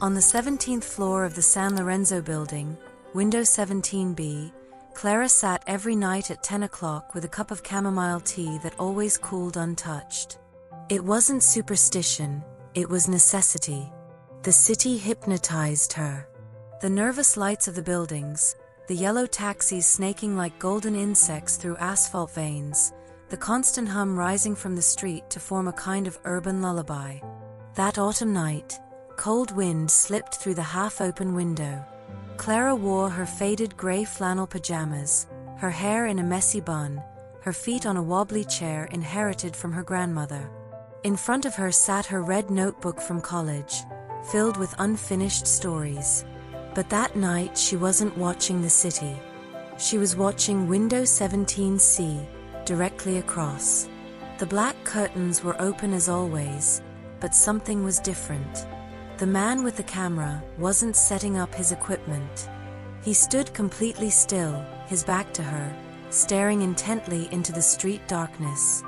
On the 17th floor of the San Lorenzo building, window 17B, Clara sat every night at 10 o'clock with a cup of chamomile tea that always cooled untouched. It wasn't superstition, it was necessity. The city hypnotized her. The nervous lights of the buildings, the yellow taxis snaking like golden insects through asphalt veins, the constant hum rising from the street to form a kind of urban lullaby. That autumn night, cold wind slipped through the half-open window. Clara wore her faded gray flannel pajamas, her hair in a messy bun, her feet on a wobbly chair inherited from her grandmother. In front of her sat her red notebook from college, filled with unfinished stories. But that night she wasn't watching the city. She was watching window 17C, directly across. The black curtains were open as always, but something was different. The man with the camera wasn't setting up his equipment. He stood completely still, his back to her, staring intently into the street darkness.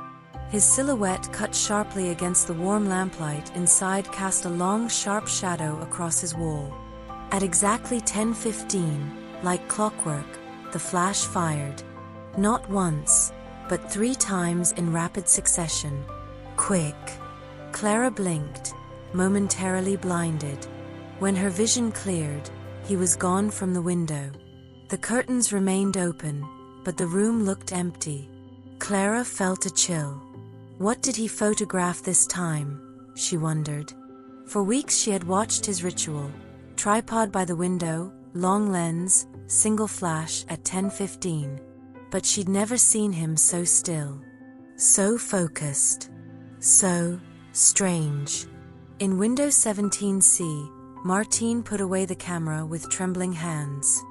His silhouette cut sharply against the warm lamplight inside cast a long, sharp shadow across his wall. At exactly 10:15, like clockwork, the flash fired. Not once, but 3 times in rapid succession. Quick. Clara blinked, momentarily blinded. When her vision cleared, he was gone from the window. The curtains remained open, but the room looked empty. Clara felt a chill. What did he photograph this time? She wondered. For weeks she had watched his ritual. Tripod by the window, long lens, single flash at 10:15. But she'd never seen him so still. So focused. So strange. In window 17C, Martine put away the camera with trembling hands.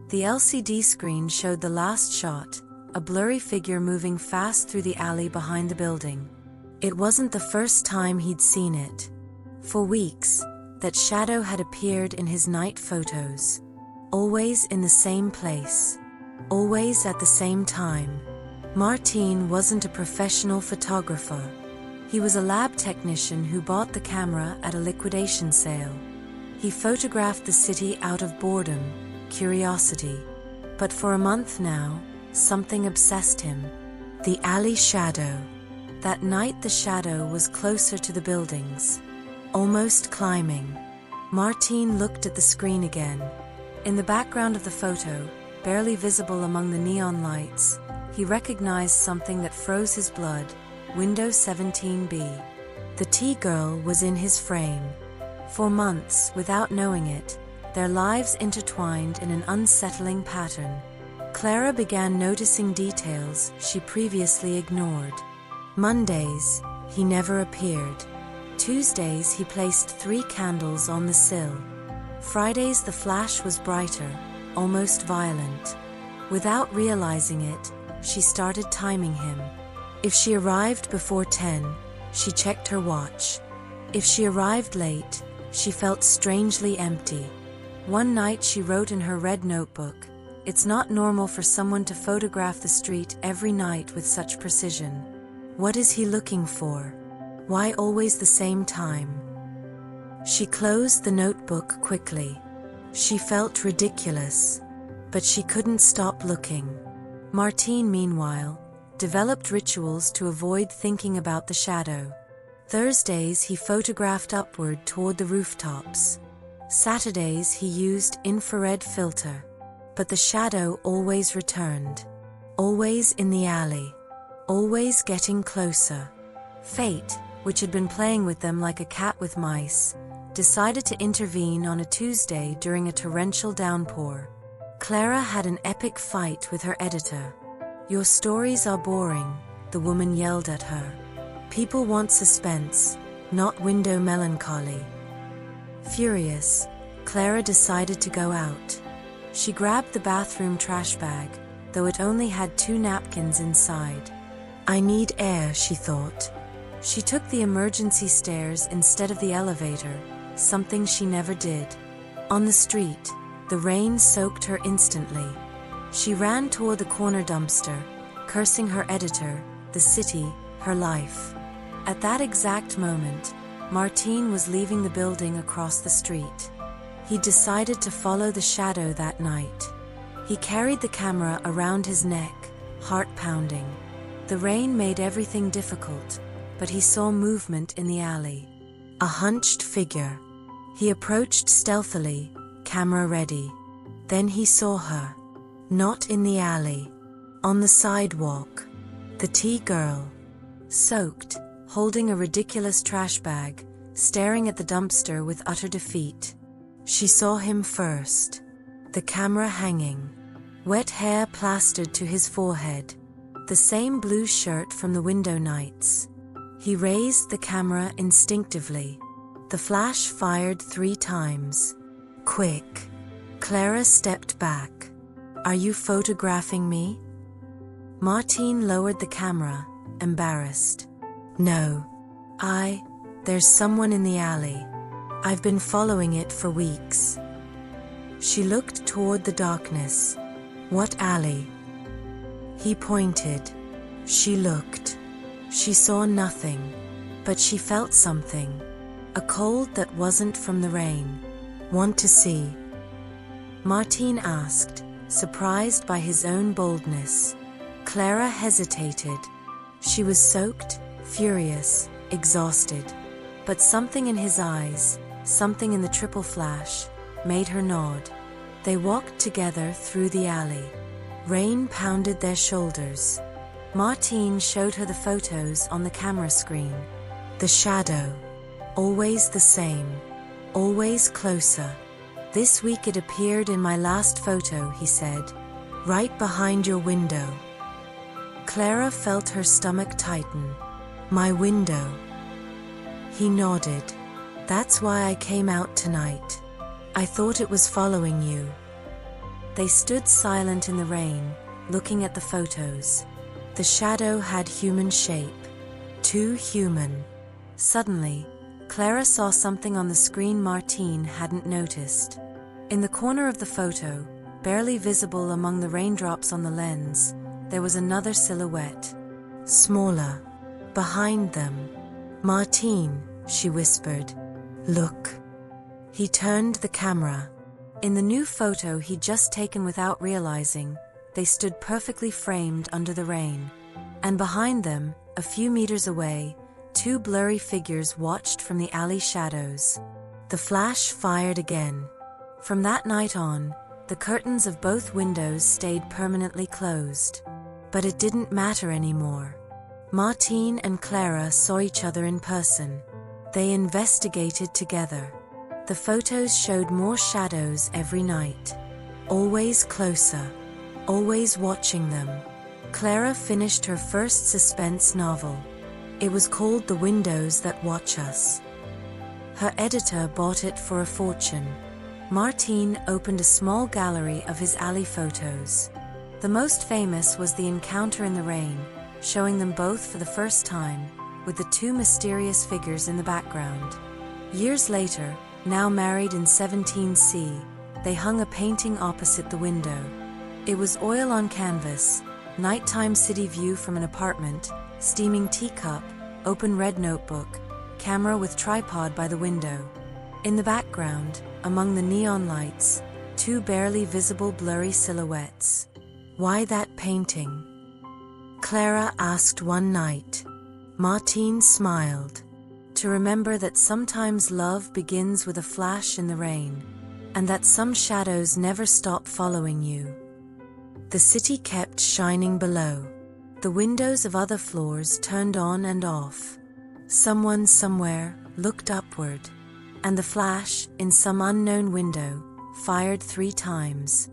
The LCD screen showed the last shot, a blurry figure moving fast through the alley behind the building. It wasn't the first time he'd seen it. For weeks, that shadow had appeared in his night photos. Always in the same place. Always at the same time. Martine wasn't a professional photographer. He was a lab technician who bought the camera at a liquidation sale. He photographed the city out of boredom, curiosity. But for a month now, something obsessed him. The alley shadow. That night the shadow was closer to the buildings. Almost climbing. Martine looked at the screen again. In the background of the photo, barely visible among the neon lights, he recognized something that froze his blood. Window 17B. The tea girl was in his frame. For months, without knowing it, their lives intertwined in an unsettling pattern. Clara began noticing details she previously ignored. Mondays, he never appeared. Tuesdays, he placed 3 candles on the sill. Fridays, the flash was brighter, almost violent. Without realizing it, she started timing him. If she arrived before 10, she checked her watch. If she arrived late, she felt strangely empty. One night she wrote in her red notebook, "It's not normal for someone to photograph the street every night with such precision. What is he looking for? Why always the same time?" She closed the notebook quickly. She felt ridiculous, but she couldn't stop looking. Martine, meanwhile, developed rituals to avoid thinking about the shadow. Thursdays he photographed upward toward the rooftops. Saturdays he used infrared filter. But the shadow always returned. Always in the alley. Always getting closer. Fate, which had been playing with them like a cat with mice, decided to intervene on a Tuesday during a torrential downpour. Clara had an epic fight with her editor. "Your stories are boring," the woman yelled at her. "People want suspense, not window melancholy." Furious, Clara decided to go out. She grabbed the bathroom trash bag, though it only had 2 napkins inside. "I need air," she thought. She took the emergency stairs instead of the elevator, something she never did. On the street, the rain soaked her instantly. She ran toward the corner dumpster, cursing her editor, the city, her life. At that exact moment, Martine was leaving the building across the street. He decided to follow the shadow that night. He carried the camera around his neck, heart pounding. The rain made everything difficult, but he saw movement in the alley. A hunched figure. He approached stealthily, camera ready. Then he saw her. Not in the alley. On the sidewalk. The tea girl. Soaked, holding a ridiculous trash bag, staring at the dumpster with utter defeat. She saw him first. The camera hanging. Wet hair plastered to his forehead. The same blue shirt from the window nights. He raised the camera instinctively. The flash fired 3 times. Quick. Clara stepped back. Are you photographing me? Martine lowered the camera, embarrassed. No. There's someone in the alley. I've been following it for weeks. She looked toward the darkness. What alley? He pointed. She looked. She saw nothing, but she felt something. A cold that wasn't from the rain. Want to see? Martine asked, surprised by his own boldness. Clara hesitated. She was soaked, furious, exhausted. But something in his eyes, something in the triple flash, made her nod. They walked together through the alley. Rain pounded their shoulders. Martine showed her the photos on the camera screen. The shadow. Always the same. Always closer. This week it appeared in my last photo, he said. Right behind your window. Clara felt her stomach tighten. My window. He nodded. That's why I came out tonight. I thought it was following you. They stood silent in the rain, looking at the photos. The shadow had human shape. Too human. Suddenly, Clara saw something on the screen Martine hadn't noticed. In the corner of the photo, barely visible among the raindrops on the lens, there was another silhouette. Smaller. Behind them. Martine, she whispered. Look. He turned the camera. In the new photo he'd just taken without realizing, they stood perfectly framed under the rain. And behind them, a few meters away, 2 blurry figures watched from the alley shadows. The flash fired again. From that night on, the curtains of both windows stayed permanently closed. But it didn't matter anymore. Martine and Clara saw each other in person. They investigated together. The photos showed more shadows every night. Always closer. Always watching them. Clara finished her first suspense novel. It was called The Windows That Watch Us. Her editor bought it for a fortune. Martine opened a small gallery of his alley photos. The most famous was the encounter in the rain, showing them both for the first time, with the 2 mysterious figures in the background. Years later, now married in 17C, they hung a painting opposite the window. It was oil on canvas, nighttime city view from an apartment, steaming teacup, open red notebook, camera with tripod by the window. In the background, among the neon lights, 2 barely visible blurry silhouettes. Why that painting? Clara asked one night. Martine smiled. To remember that sometimes love begins with a flash in the rain, and that some shadows never stop following you. The city kept shining below. The windows of other floors turned on and off. Someone somewhere looked upward, and the flash, in some unknown window, fired 3 times.